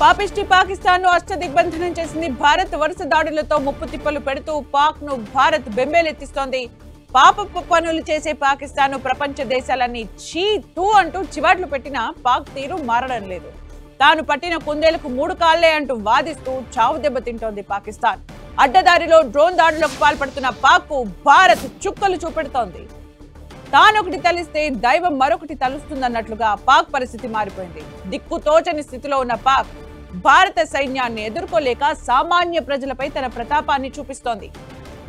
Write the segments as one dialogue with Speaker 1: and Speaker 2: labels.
Speaker 1: పాపిష్టి పాకిస్తాన్ ను అష్టదిగ్బంధనం చేసింది భారత్. వరుస దాడులతో ముప్పు తిప్పలు పెడుతూ పాక్ ను భారత్ బెంబేలెత్తిస్తోంది. పాపపు పనులు చేసే పాకిస్తాన్ ను ప్రపంచ దేశాలన్నీ చీ తూ అంటూ చివాట్లు పెట్టినా పాక్ తీరు మారడం లేదు. తాను పట్టిన కుందేలకు 3 కాళ్లే అంటూ వాదిస్తూ చావు దెబ్బతింటోంది పాకిస్తాన్. అడ్డదారిలో డ్రోన్ దాడులకు పాల్పడుతున్న పాక్ కు భారత్ చుక్కలు చూపెడుతోంది. తానొకటి తలిస్తే దైవం మరొకటి తలుస్తుందన్నట్లుగా పాక్ పరిస్థితి మారిపోయింది. దిక్కు తోచని స్థితిలో ఉన్న పాక్ భారత సైన్యాన్ని ఎదుర్కోలేక సామాన్య ప్రజలపై తన ప్రతాపాన్ని చూపిస్తోంది.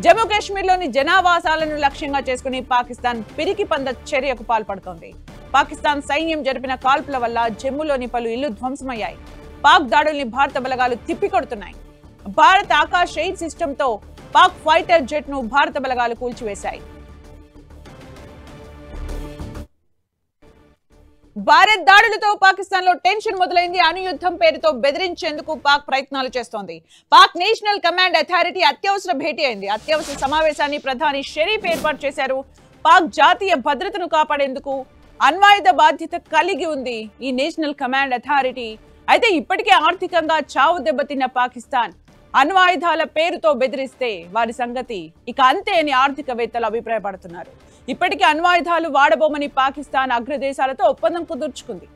Speaker 1: జమ్మూ కాశ్మీర్లోని జనావాసాలను లక్ష్యంగా చేసుకుని పాకిస్తాన్ పిరికి పంద చర్యకు పాల్పడుతోంది. పాకిస్తాన్ సైన్యం జరిపిన కాల్పుల వల్ల జమ్మూలోని పలు ఇళ్లు ధ్వంసమయ్యాయి. పాక్ దాడుల్ని భారత బలగాలు తిప్పికొడుతున్నాయి. భారత ఆకాశ్ ఎయిర్ సిస్టమ్ తో పాక్ ఫైటర్ జెట్ ను భారత బలగాలు కూల్చివేశాయి. భారత్ దాడులతో పాకిస్తాన్ లో టెన్షన్ మొదలైంది. అణుయుద్ధం పేరుతో బెదిరించేందుకు పాక్ ప్రయత్నాలు చేస్తోంది. పాక్ నేషనల్ కమాండ్ అథారిటీ అత్యవసర భేటీ అయింది. అత్యవసర సమావేశాన్ని ప్రధాని షరీఫ్ ఏర్పాటు చేశారు. పాక్ జాతీయ భద్రతను కాపాడేందుకు అణ్వాయుధ బాధ్యత కలిగి ఉంది ఈ నేషనల్ కమాండ్ అథారిటీ. అయితే ఇప్పటికే ఆర్థికంగా చావు దెబ్బతిన్న పాకిస్తాన్ అణ్వాయుధాల పేరుతో బెదిరిస్తే వారి సంగతి ఇక అంతే అని ఆర్థికవేత్తలు అభిప్రాయపడుతున్నారు. ఇప్పటికే అణ్వాయుధాలు వాడబోమని పాకిస్తాన్ అగ్రదేశాలతో ఒప్పందం కుదుర్చుకుంది.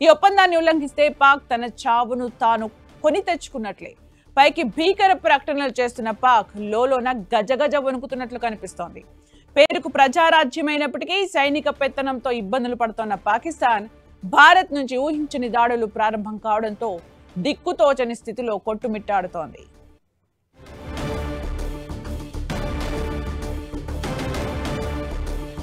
Speaker 1: ఈ ఒప్పందాన్ని ఉల్లంఘిస్తే పాక్ తన చావును తాను కొని తెచ్చుకున్నట్లే. పైకి భీకర ప్రకటనలు చేస్తున్న పాక్ లోలోన గజగజ వణుకుతున్నట్లు కనిపిస్తోంది. పేరుకు ప్రజారాజ్యమైనప్పటికీ సైనిక పెత్తనంతో ఇబ్బందులు పడుతున్న పాకిస్తాన్ భారత్ నుంచి ఊహించని దాడులు ప్రారంభం కావడంతో దిక్కుతోచని స్థితిలో కొట్టుమిట్టాడుతోంది.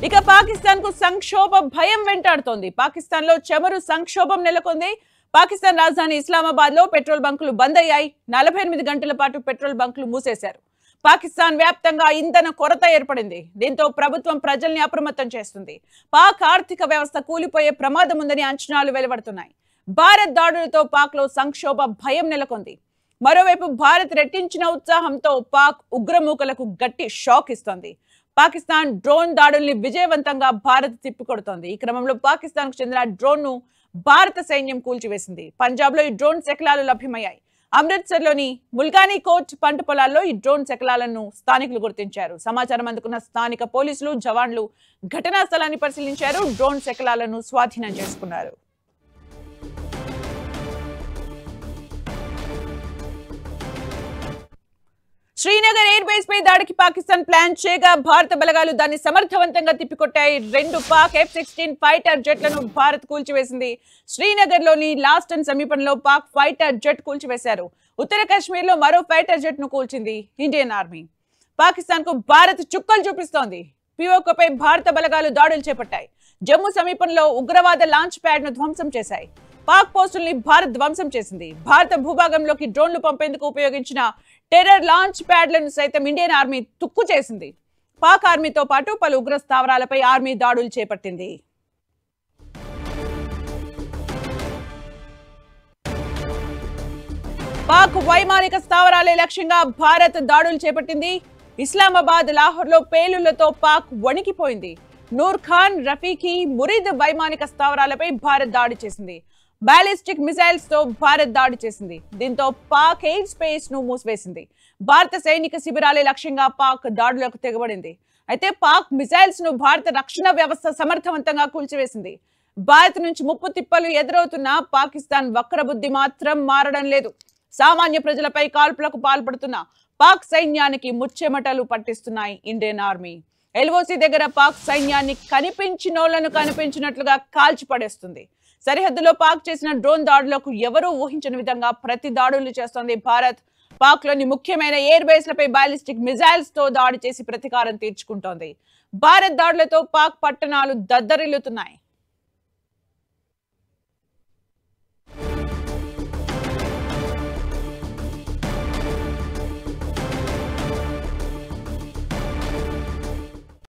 Speaker 1: ఇక పాకిస్తాన్ కు సంక్షోభ భయం వెంటాడుతోంది. పాకిస్తాన్ లో చమురు సంక్షోభం నెలకొంది. పాకిస్తాన్ రాజధాని ఇస్లామాబాద్ లో పెట్రోల్ బంకులు బంద్ అయ్యాయి. 48 గంటల పాటు పెట్రోల్ బంకులు మూసేశారు. పాకిస్తాన్ వ్యాప్తంగా ఇంధన కొరత ఏర్పడింది. దీంతో ప్రభుత్వం ప్రజల్ని అప్రమత్తం చేస్తుంది. పాక్ ఆర్థిక వ్యవస్థ కూలిపోయే ప్రమాదం ఉందని అంచనాలు వెలువడుతున్నాయి. భారత్ దాడులతో పాక్ లో సంక్షోభ భయం నెలకొంది. మరోవైపు భారత్ రెట్టించిన ఉత్సాహంతో పాక్ ఉగ్రమూకలకు గట్టి షాక్ ఇస్తోంది. పాకిస్తాన్ డ్రోన్ దాడుల్ని విజయవంతంగా భారత్ తిప్పికొడుతోంది. ఈ క్రమంలో పాకిస్తాన్ కు చెందిన డ్రోన్ ను భారత సైన్యం కూల్చివేసింది. పంజాబ్ లో ఈ డ్రోన్ శకలాలు లభ్యమయ్యాయి. అమృత్సర్ లోని ముల్గానీ కోట్ పంట పొలాల్లో ఈ డ్రోన్ శకలాలను స్థానికులు గుర్తించారు. సమాచారం అందుకున్న స్థానిక పోలీసులు జవాన్లు ఘటనా స్థలాన్ని పరిశీలించారు. డ్రోన్ శకలాలను స్వాధీనం చేసుకున్నారు. శ్రీనగర్ ఎయిర్ బేస్ పై దాడికి పాకిస్తాన్ ప్లాన్ చేయగా భారత బలగాలు దాన్ని సమర్థవంతంగా తిప్పికొట్టాయి. 2 పాక్ F-16 ఫైటర్ జెట్లను భారత్ కూల్చివేసింది. శ్రీనగర్ లోని లాస్టన్ సమీపంలో పాక్ ఫైటర్ జెట్ కూల్చివేశారు. ఉత్తర కాశ్మీర్ లో మరో ఫైటర్ జెట్ ను కూల్చింది ఇండియన్ ఆర్మీ. పాకిస్తాన్ కు భారత్ చుక్కలు చూపిస్తోంది. పిఓకేపై భారత బలగాలు దాడులు చేపట్టాయి. జమ్మూ సమీపంలో ఉగ్రవాద లాంచ్ ప్యాడ్ ను ధ్వంసం చేశాయి. పాక్ పోస్టుల్ని భారత్ ధ్వంసం చేసింది. భారత భూభాగంలోకి డ్రోన్లు పంపేందుకు ఉపయోగించిన టెర్రర్ లాంచ్ ప్యాడ్లను సైతం ఇండియన్ ఆర్మీ తుక్కు చేసింది. పాక్ ఆర్మీతో పాటు పలు ఉగ్ర స్థావరాలపై ఆర్మీ దాడులు చేపట్టింది. పాక్ వైమానిక స్థావరాలే లక్ష్యంగా భారత్ దాడులు చేపట్టింది. ఇస్లామాబాద్, లాహోర్లో పేలుళ్లతో పాక్ వణికిపోయింది. నూర్ ఖాన్, రఫీకి, మురీద్ వైమానిక స్థావరాలపై భారత్ దాడి చేసింది. బాలిస్టిక్ మిసైల్స్ తో భారత్ దాడి చేసింది. దీంతో పాక్ ఎయిర్ స్పేస్ ను మూసివేసింది. భారత సైనిక శిబిరాలే లక్ష్యంగా పాక్ దాడులకు తెగబడింది. అయితే పాక్ మిసైల్స్ ను భారత రక్షణ వ్యవస్థ సమర్థవంతంగా కూల్చివేసింది. భారత్ నుంచి ముప్పు తిప్పలు ఎదురవుతున్న పాకిస్తాన్ వక్రబుద్ధి మాత్రం మారడం లేదు. సామాన్య ప్రజలపై కాల్పులకు పాల్పడుతున్న పాక్ సైన్యానికి ముచ్చెమటలు పట్టిస్తున్నాయి ఇండియన్ ఆర్మీ. LOC దగ్గర పాక్ సైన్యాన్ని కనిపించినోళ్లను కనిపించినట్లుగా కాల్చిపడేస్తుంది. సరిహద్దులో పాక్ చేసిన డ్రోన్ దాడులకు ఎవరూ ఊహించని విధంగా ప్రతి దాడులు చేస్తోంది భారత్. పాక్ లోని ముఖ్యమైన ఎయిర్ బేస్లపై బాలిస్టిక్ మిసైల్స్ తో దాడి చేసి ప్రతీకారం తీర్చుకుంటోంది. భారత్ దాడులతో పాక్ పట్టణాలు దద్దరిల్లుతున్నాయి.